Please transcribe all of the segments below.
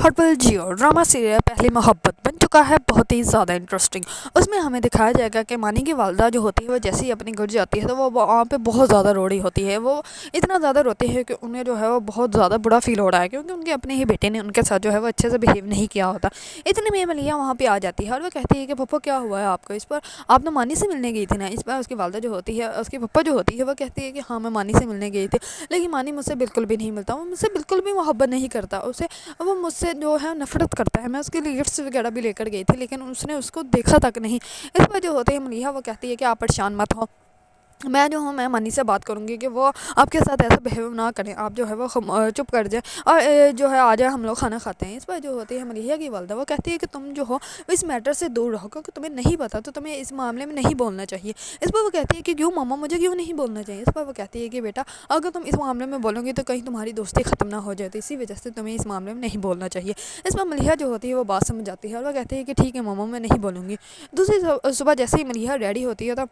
Hot पल जियो drama serial पहली मोहब्बत बन चुका है बहुत ही ज़्यादा इंटरेस्टिंग। उसमें हमें दिखाया जाएगा कि मानी की वालदा जो होती है वो जैसे ही अपने घर जाती है तो वो वहाँ पे बहुत ज़्यादा रो रही होती है। वो इतना ज़्यादा रोती है कि उन्हें जो है वो बहुत ज़्यादा बुरा फील हो रहा है, क्योंकि उनके अपने ही बेटे ने उनके साथ जो है वो अच्छे से बिहेव नहीं किया होता। इतने में मलिया वहाँ पे आ जाती है और वो कहती है कि पप्पा क्या हुआ है आपको, इस पर आप तो मानी से मिलने गई थी ना। इस पर उसकी वालदा जो होती है, उसकी पप्पा जो होती है, वो कहती है कि हाँ मैं मानी से मिलने गई थी, लेकिन मानी मुझसे बिल्कुल भी नहीं मिलता, वो मुझसे बिल्कुल भी मोहब्बत नहीं करता, उसे वो मुझसे जो है नफ़रत करता है। मैं उसके लिए गिफ्ट्स वगैरह भी लेकर गई थी, लेकिन उसने उसको देखा तक नहीं। इस पर जो होते हैं मलिहा वो कहती है कि आप परेशान मत हो, मैं जो हूँ मैं मनी से बात करूँगी कि वो आपके साथ ऐसा बिहेव ना करें, आप जो है वो चुप कर जाए और जो है आ जाए, हम लोग खाना खाते हैं। इस पर जो होती है मलिहा की वालदा वो कहती है कि तुम जो हो इस मैटर से दूर रहो, क्योंकि तुम्हें नहीं पता तो तुम्हें इस मामले में नहीं बोलना चाहिए। इस पर वो कहती है कि क्यों मामा, मुझे क्यों नहीं बोलना चाहिए। इस पर वो कहती है कि बेटा अगर तुम इस मामले में बोलोगी तो कहीं तुम्हारी दोस्ती ख़त्म ना हो जाए, तो इसी वजह से तुम्हें इस मामले में नहीं बोलना चाहिए। इस पर मलिहा जो होती है वो बात समझ जाती है और वो कहती है कि ठीक है मामा, मैं नहीं बोलूँगी। दूसरी सुबह जैसे ही मलिहा रेडी होती है तो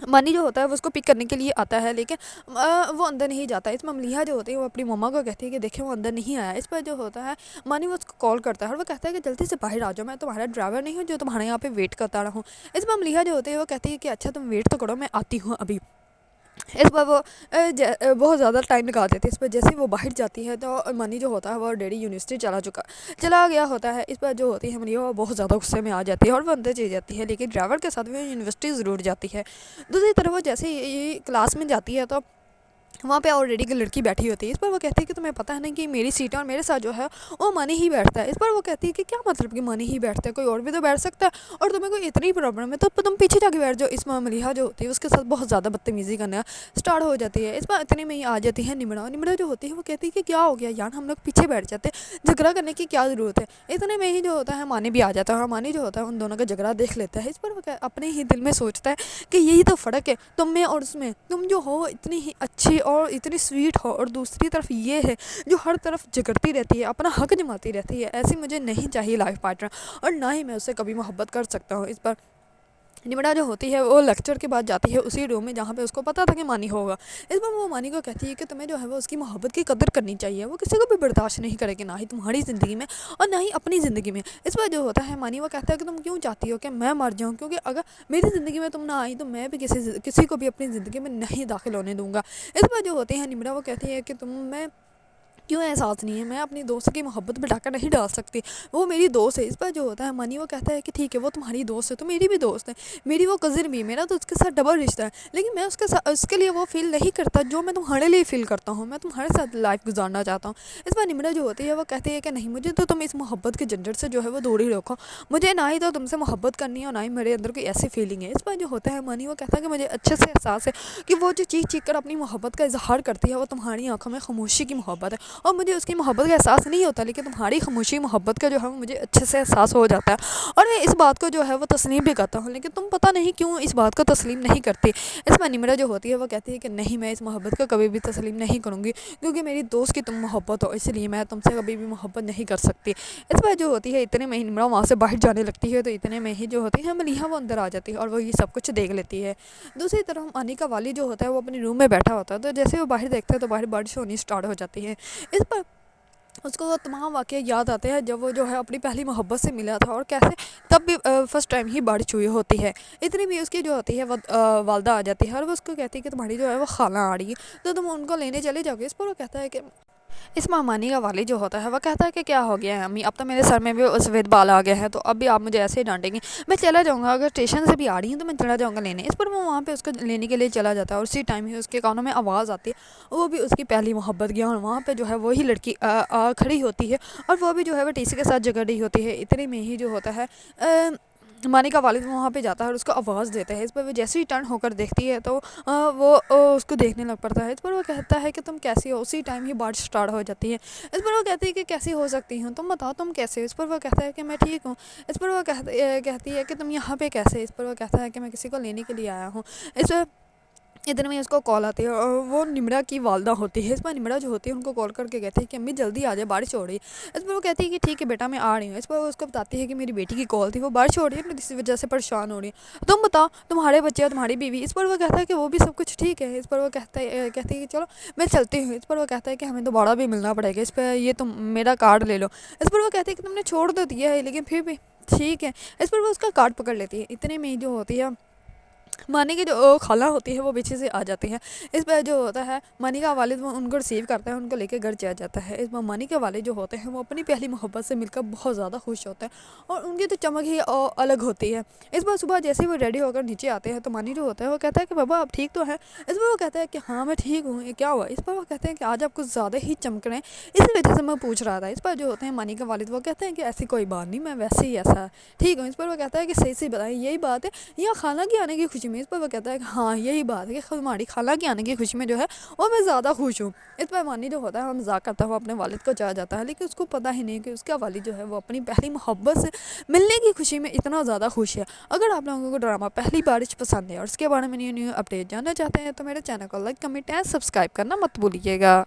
मनी जो होता है वो उसको पिक करने के लिए आता है, लेकिन वो अंदर नहीं जाता। इसमें मलिहा जो होती है वो अपनी मम्मा को कहती है कि देखिए वो अंदर नहीं आया। इस पर जो होता है मनी वो उसको कॉल करता है और वो कहता है कि जल्दी से बाहर आ जाओ, मैं तुम्हारा ड्राइवर नहीं हूँ जो तुम्हारे यहाँ पे वेट करता रहूँ। इस पर मलिहा जो होती है वो कहती है कि अच्छा तुम वेट तो करो, मैं आती हूँ अभी। इस पर वो बहुत ज़्यादा टाइम निकाल देती है। इस पर जैसे ही वो बाहर जाती है तो मनी जो होता है वो ऑलरेडी यूनिवर्सिटी चला गया होता है। इस पर जो होती है मनी वो बहुत ज़्यादा गुस्से में आ जाती है और वो अंदर चली जाती है, लेकिन ड्राइवर के साथ वो यूनिवर्सिटी ज़रूर जाती है। दूसरी तरफ वो जैसे ही क्लास में जाती है तो वहाँ पे ऑलरेडी एक लड़की बैठी होती है। इस पर वो कहती है कि तुम्हें पता है ना कि मेरी सीट है और मेरे साथ जो है वो मनी ही बैठता है। इस पर वो कहती है कि क्या मतलब कि मनी ही बैठता है, कोई और भी तो बैठ सकता है, और तुम्हें कोई इतनी प्रॉब्लम है तो तुम पीछे जाके बैठ जाओ। इसमें मलिहा जो होती है उसके साथ बहुत ज़्यादा बदतमीज़ी करना स्टार्ट हो जाती है। इस पर इतने में ही आ जाती है निमरा। निमरा जो होती है वो कहती है कि क्या हो गया यार, हम लोग पीछे बैठ जाते हैं, झगड़ा करने की क्या ज़रूरत है। इतने में ही जो होता है मानी भी आ जाता है और मानी जो होता है उन दोनों का झगड़ा देख लेता है। इस पर वो अपने ही दिल में सोचता है कि यही तो फ़र्क है तुम में और उसमें, तुम जो हो इतनी ही अच्छी और इतनी स्वीट हो, और दूसरी तरफ ये है जो हर तरफ झगड़ती रहती है, अपना हक जमाती रहती है। ऐसी मुझे नहीं चाहिए लाइफ पार्टनर, और ना ही मैं उससे कभी मोहब्बत कर सकता हूँ। इस पर निमड़ा जो होती है वो लेक्चर के बाद जाती है उसी रूम में जहाँ पे उसको पता था कि मानी होगा। इस पर वो मानी को कहती है कि तुम्हें जो है वो उसकी मोहब्बत की कदर करनी चाहिए, वो किसी को भी बर्दाश्त नहीं करेगी, ना ही तुम्हारी ज़िंदगी में और ना ही अपनी ज़िंदगी में। इस पर जो होता है मानी वो कहता है कि तुम क्यों चाहती हो कि मैं मर जाऊँ, क्योंकि अगर मेरी ज़िंदगी में तुम ना आई तो मैं भी किसी को भी अपनी ज़िंदगी में नहीं दाखिल होने दूँगा। इस पर जो होती है निमड़ा वो कहती है कि मैं क्यों एहसास नहीं है, मैं अपनी दोस्त की मोहब्बत बिठाकर नहीं डाल सकती, वो मेरी दोस्त है। इस पर जो होता है मनी वो कहता है कि ठीक है वो तुम्हारी दोस्त है तो मेरी भी दोस्त है, मेरी वो कज़न भी, मेरा तो उसके साथ डबल रिश्ता है, लेकिन मैं उसके लिए वो फील नहीं करता जो मैं तुम्हारे लिए फ़ील करता हूँ। मैं तुम्हारे साथ लाइफ गुजारना चाहता हूँ। इस पर निमरा जो होती है वो कहती है कि नहीं, मुझे तो तुम इस मोहब्बत के झंझट से जो है वो दूर ही रखो, मुझे ना ही तो तुमसे मोहब्बत करनी है और ना ही मेरे अंदर कोई ऐसी फीलिंग है। इस पर जो होता है मनी वो कहता है कि मुझे अच्छे से एहसास है कि वो जो चीख कर अपनी मोहब्बत का इजहार करती है वो तुम्हारी आंखों में खामोशी की मोहब्बत है, और मुझे उसकी मोहब्बत का एहसास नहीं होता, लेकिन तुम्हारी खामोशी मोहब्बत का जो है मुझे अच्छे से एहसास हो जाता है, और मैं इस बात को जो है वो तस्लीम भी करता हूँ, लेकिन तुम पता नहीं क्यों इस बात को तस्लीम नहीं करती। इसमें निमरा जो होती है वो कहती है कि नहीं, मैं इस मोहब्बत को कभी भी तस्लीम नहीं करूँगी, क्योंकि मेरी दोस्त की तुम मोहब्बत हो, इसलिए मैं तुमसे कभी भी मोहब्बत नहीं कर सकती। इस पर जो होती है इतने में ही निमरा वहाँ से बाहर जाने लगती है, तो इतने में ही जो होती है मलिहा वो अंदर आ जाती है और वो ये सब कुछ देख लेती है। दूसरी तरफ अनी का वाली जो होता है वो अपने रूम में बैठा होता है, तो जैसे वो बाहर देखता है तो बाहर बारिश होनी स्टार्ट हो जाती है। इस पर उसको वो तमाम वाक़ये याद आते हैं जब वो जो है अपनी पहली मोहब्बत से मिला था, और कैसे तब भी फ़र्स्ट टाइम ही बारिश हुई होती है। इतनी भी उसकी जो होती है वो वालदा आ जाती है और वो उसको कहती है कि तुम्हारी जो है वो खाला आ रही है तो तुम उनको लेने चले जाओगे। इस पर वो कहता है कि इस मामानी का वाली जो होता है वो कहता है कि क्या हो गया है अम्मी, अब तो मेरे सर में भी सफ़ेद बाल आ गए हैं, तो अब भी आप मुझे ऐसे ही डांटेंगी, मैं चला जाऊँगा, अगर स्टेशन से भी आ रही हूँ तो मैं चला जाऊँगा लेने। इस पर वो वहाँ पे उसको लेने के लिए चला जाता है और उसी टाइम ही उसके कानों में आवाज़ आती है, वो भी उसकी पहली मोहब्बत की, और वहाँ पर जो है वही लड़की खड़ी होती है और वो भी जो है वो टीसी के साथ झगड़ रही होती है। इतने में ही जो होता है मानी का वालिद वहाँ पे जाता है और उसको आवाज़ देता है। इस पर वो जैसे ही टर्न होकर देखती है तो वो उसको देखने लग पड़ता है। इस पर वो कहता है कि तुम कैसी हो, उसी टाइम ही बारिश स्टार्ट हो जाती है। इस पर वो कहती है कि कैसी हो सकती हूँ, तुम बताओ तुम कैसे हो। इस पर वो कहता है कि मैं ठीक हूँ। इस पर वो कहती है कि तुम यहाँ पे कैसे। इस पर वो कहता है कि मैं किसी को लेने के लिए आया हूँ। इस اتنے میں اس کو کال آتی ہے اور وہ نمرہ کی والدہ ہوتی ہے۔ اس پر نمرہ جو ہوتی ہے ان کو کال کر کے کہتی ہے کہ امی جلدی آ جائے، بارش ہو رہی ہے۔ اس پر وہ کہتی ہے کہ ٹھیک ہے بیٹا میں آ رہی ہوں۔ اس پر وہ اس کو بتاتی ہے کہ میری بیٹی کی کال تھی، وہ بارش ہو رہی ہے، اسی وجہ سے پریشان ہو رہی ہے، تم بتاؤ تمہارے بچے اور تمہاری بیوی۔ اس پر وہ کہتا ہے کہ وہ بھی سب کچھ ٹھیک ہے۔ اس پر وہ کہتی ہے کہ چلو میں چلتی ہوں۔ اس پر وہ کہتا ہے کہ ہمیں دوبارہ بھی ملنا پڑے گا، اس پہ یہ تم میرا کارڈ لے لو۔ اس پر وہ کہتی ہے کہ تم نے چھوڑ تو دیا ہے لیکن پھر بھی ٹھیک ہے۔ اس پر وہ اس کا کارڈ پکڑ لیتی ہے۔ اتنے میں جو ہوتی ہے مانی کی جو خالہ ہوتی ہے وہ پیچھے سے آ جاتی ہے۔ اس پہ جو ہوتا ہے مانی کا والد وہ ان کو ریسیو کرتا ہے، ان کو لے کے گھر چلا جاتا ہے۔ اس میں مانی کے والد جو ہوتے ہیں وہ اپنی پہلی محبت سے مل کر بہت زیادہ خوش ہوتے ہیں اور ان کی تو چمک ہی الگ ہوتی ہے۔ اس بار صبح جیسے ہی وہ ریڈی ہو کر نیچے آتے ہیں تو مانی جو ہوتا ہے وہ کہتا ہے کہ بابا آپ ٹھیک تو ہیں؟ اس پر وہ کہتا ہے کہ ہاں میں ٹھیک ہوں، یہ کیا ہوا؟ اس پر وہ کہتے ہیں کہ آج آپ کچھ زیادہ ہی چمک رہے ہیں، اسی وجہ سے میں پوچھ رہا تھا۔ اس پر جو ہوتے ہیں مانی کے والد وہ کہتے ہیں کہ ایسی کوئی بات نہیں، میں ویسے ہی ایسا ٹھیک ہوں۔ اس پر وہ کہتا ہے کہ صحیح سے بتائیں یہی بات ہے یا خالہ کی آنے کی خوشی میں؟ اس پر وہ کہتا ہے کہ ہاں یہی بات ہے کہ ہماری خالہ کی آنے کی خوشی میں جو ہے وہ میں زیادہ خوش ہوں۔ اس پر مانی جو ہوتا ہے وہ مذاق کرتا ہے، وہ اپنے والد کو چلا جاتا ہے، لیکن اس کو پتہ ہی نہیں کہ اس کا والد جو ہے وہ اپنی پہلی محبت سے ملنے کی خوشی میں اتنا زیادہ خوش ہے۔ اگر آپ لوگوں کو ڈرامہ پہلی بارش پسند ہے اور اس کے بارے میں نیو اپڈیٹ جاننا چاہتے ہیں تو میرے چینل کو لائک، کمنٹ اینڈ سبسکرائب کرنا مت بھولیے گا۔